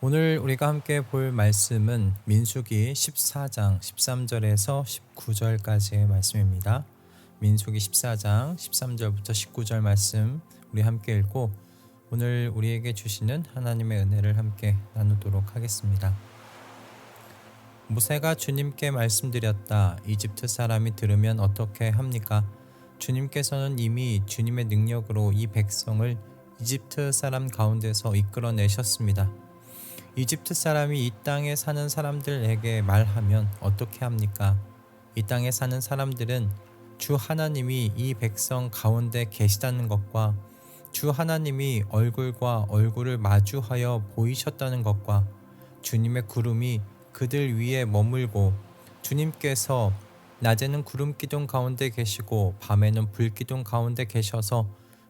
오늘 우리가 함께 볼 말씀은 민수기 14장 13절에서 19절까지의 말씀입니다. 민수기 14장 13절부터 19절 말씀 우리 함께 읽고 오늘 우리에게 주시는 하나님의 은혜를 함께 나누도록 하겠습니다. 모세가 주님께 말씀드렸다. 이집트 사람이 들으면 어떻게 합니까? 주님께서는 이미 주님의 능력으로 이 백성을 이집트 사람 가운데서 이끌어내셨습니다. 이집트 사람이 이 땅에 사는 사람들에게 말하면 어떻게 합니까? 이 땅에 사는 사람들은 주 하나님이 이 백성 가운데 계시다는 것과 주 하나님이 얼굴과 얼굴을 마주하여 보이셨다는 것과 주님의 구름이 그들 위에 머물고 주님께서 낮에는 구름 기둥 가운데 계시고 밤에는 불 기둥 가운데 계셔서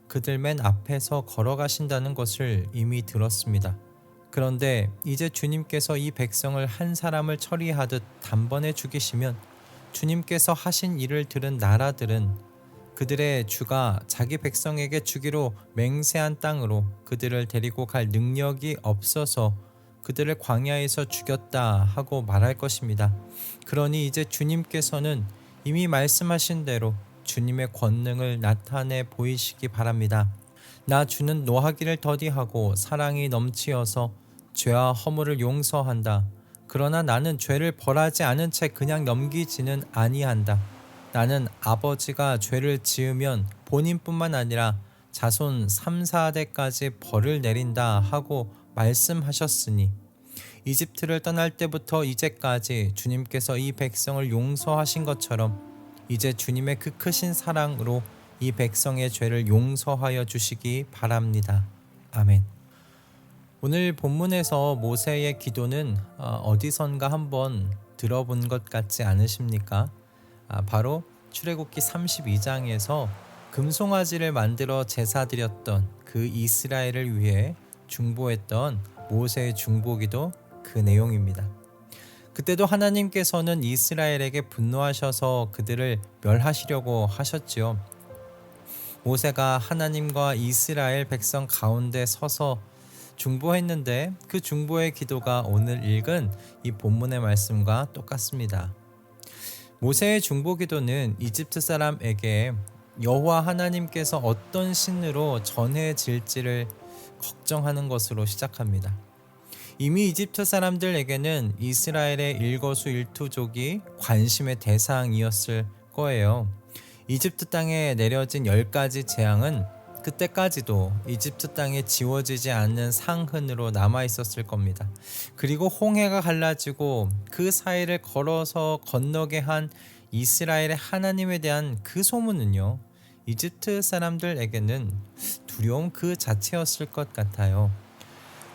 그들 맨 앞에서 걸어가신다는 것을 이미 들었습니다. 그런데 이제 주님께서 이 백성을 한 사람을 처리하듯 단번에 죽이시면 주님께서 하신 일을 들은 나라들은 그들의 주가 자기 백성에게 주기로 맹세한 땅으로 그들을 데리고 갈 능력이 없어서 그들을 광야에서 죽였다 하고 말할 것입니다. 그러니 이제 주님께서는 이미 말씀하신 대로 주님의 권능을 나타내 보이시기 바랍니다. 나 주는 노하기를 더디하고 사랑이 넘치어서 죄와 허물을 용서한다. 그러나 나는 죄를 벌하지 않은 채 그냥 넘기지는 아니한다. 나는 아버지가 죄를 지으면 본인뿐만 아니라 자손 3, 4대까지 벌을 내린다 하고 말씀하셨으니 이집트를 떠날 때부터 이제까지 주님께서 이 백성을 용서하신 것처럼 이제 주님의 그 크신 사랑으로 이 백성의 죄를 용서하여 주시기 바랍니다. 아멘. 오늘 본문에서 모세의 기도는 어디선가 한번 들어본 것 같지 않으십니까? 바로 출애굽기 32장에서 금송아지를 만들어 제사드렸던 그 이스라엘을 위해 중보했던 모세의 중보기도 그 내용입니다. 그때도 하나님께서는 이스라엘에게 분노하셔서 그들을 멸하시려고 하셨지요. 모세가 하나님과 이스라엘 백성 가운데 서서 중보했는데 그 중보의 기도가 오늘 읽은 이 본문의 말씀과 똑같습니다. 모세의 중보 기도는 이집트 사람에게 여호와 하나님께서 어떤 신으로 전해질지를 걱정하는 것으로 시작합니다. 이미 이집트 사람들에게는 이스라엘의 일거수일투족이 관심의 대상이었을 거예요. 이집트 땅에 내려진 10가지 재앙은 그때까지도 이집트 땅에 지워지지 않는 상흔으로 남아 있었을 겁니다. 그리고 홍해가 갈라지고 그 사이를 걸어서 건너게 한 이스라엘의 하나님에 대한 그 소문은요, 이집트 사람들에게는 두려움 그 자체였을 것 같아요.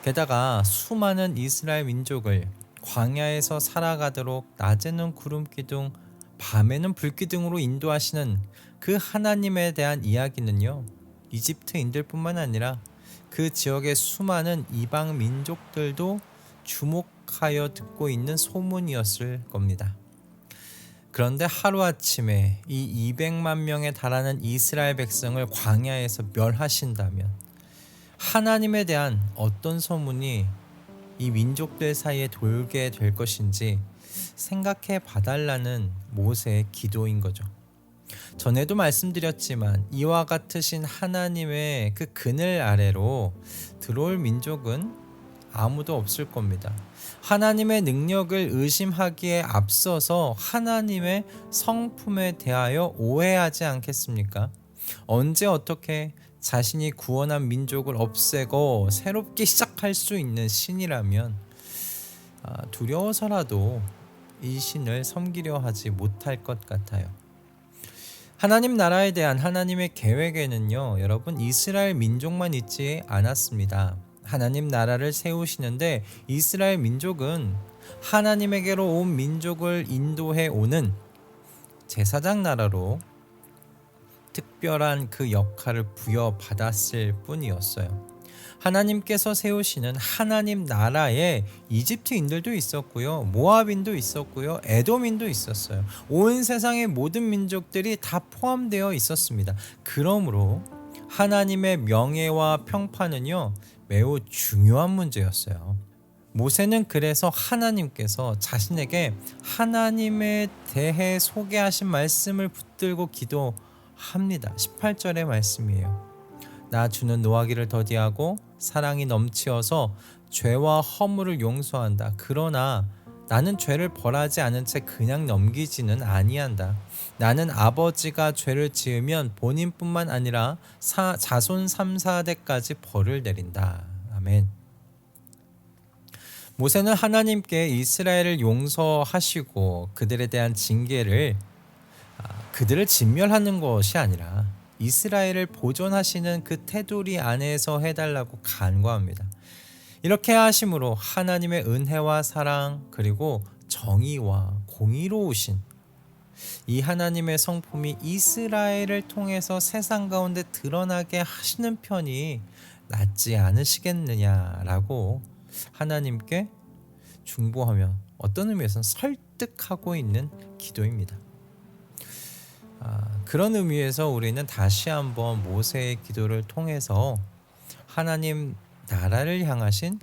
게다가 수많은 이스라엘 민족을 광야에서 살아가도록 낮에는 구름 기둥, 밤에는 불 기둥으로 인도하시는 그 하나님에 대한 이야기는요, 이집트인들뿐만 아니라 그 지역의 수많은 이방 민족들도 주목하여 듣고 있는 소문이었을 겁니다. 그런데 하루아침에 이 200만 명에 달하는 이스라엘 백성을 광야에서 멸하신다면 하나님에 대한 어떤 소문이 이 민족들 사이에 돌게 될 것인지 생각해 봐달라는 모세의 기도인 거죠. 전에도 말씀드렸지만 이와 같으신 하나님의 그 그늘 아래로 들어올 민족은 아무도 없을 겁니다. 하나님의 능력을 의심하기에 앞서서 하나님의 성품에 대하여 오해하지 않겠습니까? 언제 어떻게 자신이 구원한 민족을 없애고 새롭게 시작할 수 있는 신이라면 두려워서라도 이 신을 섬기려 하지 못할 것 같아요. 하나님 나라에 대한 하나님의 계획에는요, 여러분, 이스라엘 민족만 있지 않았습니다. 하나님 나라를 세우시는데 이스라엘 민족은 하나님에게로 온 민족을 인도해 오는 제사장 나라로 특별한 그 역할을 부여받았을 뿐이었어요. 하나님께서 세우시는 하나님 나라에 이집트인들도 있었고요, 모압인도 있었고요, 에돔인도 있었어요. 온 세상의 모든 민족들이 다 포함되어 있었습니다. 그러므로 하나님의 명예와 평판은요, 매우 중요한 문제였어요. 모세는 그래서 하나님께서 자신에게 하나님에 대해 소개하신 말씀을 붙들고 기도합니다. 18절의 말씀이에요. 나 주는 노하기를 더디하고 사랑이 넘치어서 죄와 허물을 용서한다. 그러나 나는 죄를 벌하지 않은 채 그냥 넘기지는 아니한다. 나는 아버지가 죄를 지으면 본인뿐만 아니라 자손 3, 4대까지 벌을 내린다. 아멘. 모세는 하나님께 이스라엘을 용서하시고 그들에 대한 징계를 그들을 진멸하는 것이 아니라 이스라엘을 보존하시는 그 테두리 안에서 해달라고 간구합니다. 이렇게 하심으로 하나님의 은혜와 사랑 그리고 정의와 공의로우신 이 하나님의 성품이 이스라엘을 통해서 세상 가운데 드러나게 하시는 편이 낫지 않으시겠느냐라고 하나님께 중보하며 어떤 의미에서는 설득하고 있는 기도입니다. 그런 의미에서 우리는 다시 한번 모세의 기도를 통해서 하나님 나라를 향하신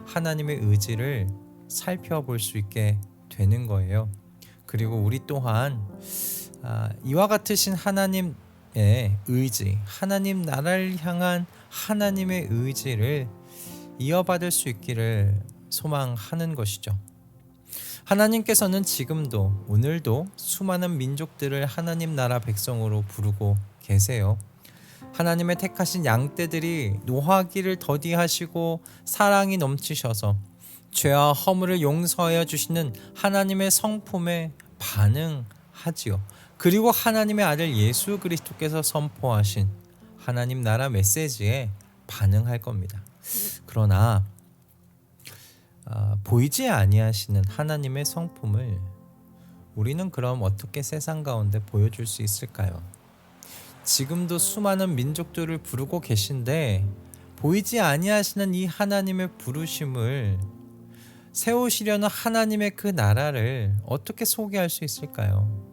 하나님의 의지를 살펴볼 수 있게 되는 거예요. 그리고 우리 또한 이와 같으신 하나님의 의지, 하나님 나라를 향한 하나님의 의지를 이어받을 수 있기를 소망하는 것이죠. 하나님께서는 지금도 오늘도 수많은 민족들을 하나님 나라 백성으로 부르고 계세요. 하나님의 택하신 양떼들이 노하기를 더디하시고 사랑이 넘치셔서 죄와 허물을 용서하여 주시는 하나님의 성품에 반응하지요. 그리고 하나님의 아들 예수 그리스도께서 선포하신 하나님 나라 메시지에 반응할 겁니다. 그러나 보이지 아니하시는 하나님의 성품을 우리는 그럼 어떻게 세상 가운데 보여줄 수 있을까요? 지금도 수많은 민족들을 부르고 계신데 보이지 아니하시는 이 하나님의 부르심을 세우시려는 하나님의 그 나라를 어떻게 소개할 수 있을까요?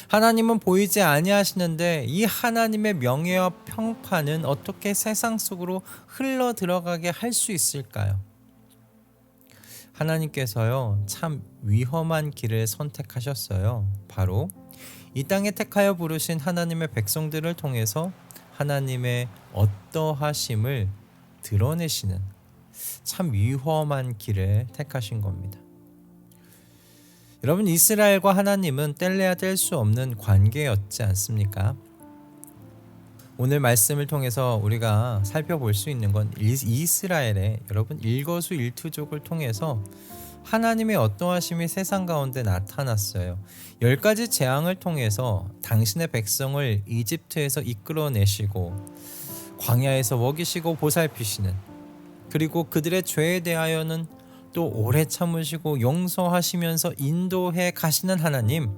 하나님은 보이지 아니하시는데 이 하나님의 명예와 평판은 어떻게 세상 속으로 흘러 들어가게 할 수 있을까요? 하나님께서요 참 위험한 길을 선택하셨어요. 바로 이 땅에 택하여 부르신 하나님의 백성들을 통해서 하나님의 어떠하심을 드러내시는 참 위험한 길을 택하신 겁니다. 여러분, 이스라엘과 하나님은 뗄래야 뗄 수 없는 관계였지 않습니까? 오늘 말씀을 통해서 우리가 살펴볼 수 있는 건 이스라엘의 여러분 일거수일투족을 통해서 하나님의 어떠하심이 세상 가운데 나타났어요. 10가지 재앙을 통해서 당신의 백성을 이집트에서 이끌어내시고 광야에서 먹이시고 보살피시는, 그리고 그들의 죄에 대하여는 또 오래 참으시고 용서하시면서 인도해 가시는 하나님,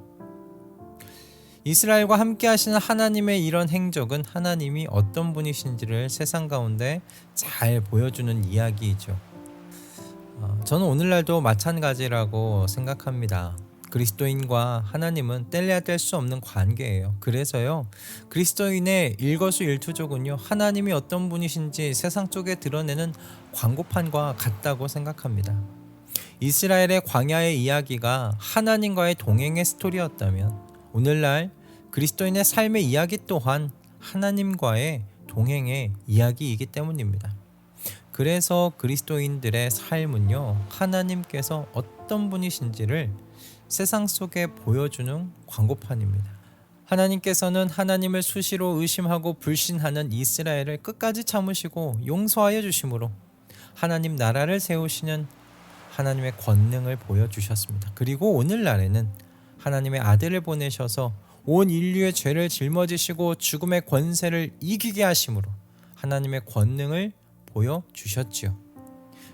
이스라엘과 함께 하시는 하나님의 이런 행적은 하나님이 어떤 분이신지를 세상 가운데 잘 보여주는 이야기이죠. 저는 오늘날도 마찬가지라고 생각합니다. 그리스도인과 하나님은 뗄래야 뗄 수 없는 관계예요. 그래서요, 그리스도인의 일거수일투족은요, 하나님이 어떤 분이신지 세상 쪽에 드러내는 광고판과 같다고 생각합니다. 이스라엘의 광야의 이야기가 하나님과의 동행의 스토리였다면 오늘날 그리스도인의 삶의 이야기 또한 하나님과의 동행의 이야기이기 때문입니다. 그래서 그리스도인들의 삶은요, 하나님께서 어떤 분이신지를 세상 속에 보여주는 광고판입니다. 하나님께서는 하나님을 수시로 의심하고 불신하는 이스라엘을 끝까지 참으시고 용서하여 주심으로 하나님 나라를 세우시는 하나님의 권능을 보여주셨습니다. 그리고 오늘날에는 하나님의 아들을 보내셔서 온 인류의 죄를 짊어지시고 죽음의 권세를 이기게 하심으로 하나님의 권능을 보여주셨지요.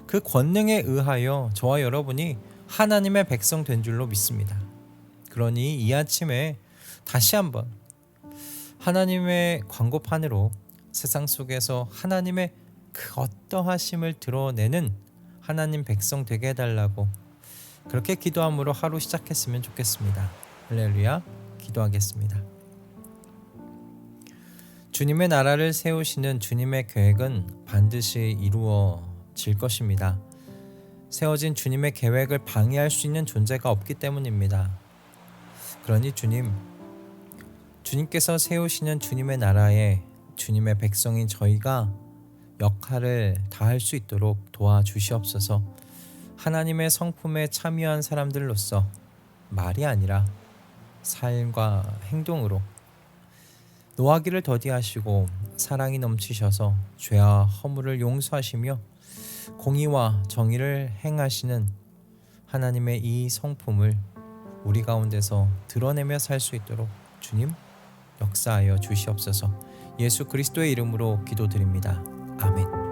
그 권능에 의하여 저와 여러분이 하나님의 백성 된 줄로 믿습니다. 그러니 이 아침에 다시 한번 하나님의 광고판으로 세상 속에서 하나님의 그 어떠하심을 드러내는 하나님 백성 되게 해달라고 그렇게 기도함으로 하루 시작했으면 좋겠습니다. 할렐루야. 기도하겠습니다. 주님의 나라를 세우시는 주님의 계획은 반드시 이루어질 것입니다. 세워진 주님의 계획을 방해할 수 있는 존재가 없기 때문입니다. 그러니 주님께서 세우시는 주님의 나라에 주님의 백성인 저희가 역할을 다할 수 있도록 도와주시옵소서. 하나님의 성품에 참여한 사람들로서 말이 아니라 삶과 행동으로 노하기를 더디하시고 사랑이 넘치셔서 죄와 허물을 용서하시며 공의와 정의를 행하시는 하나님의 이 성품을 우리 가운데서 드러내며 살 수 있도록 주님 역사하여 주시옵소서. 예수 그리스도의 이름으로 기도드립니다. 아멘.